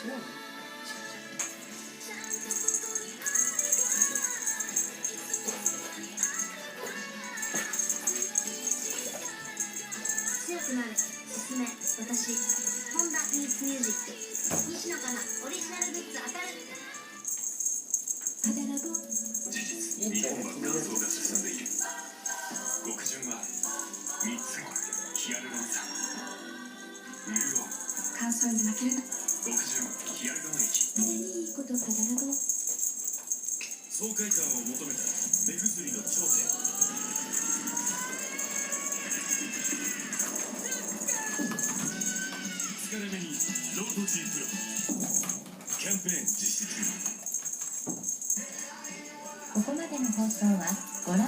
違うの？強くなるすすめ私ホンダミーツミュージック西野カナオリジナルグッズ当たる。事実、日本は乾燥が進んでいる。極潤は3つのヒアルロン酸。潤う乾燥に負けるな。極潤ヒアルロン液。肌にいいこと肌ラボ。爽快感を求めた目薬の頂点。疲れ目にロート G プロキャンペーン実施中。ここまでの放送はご覧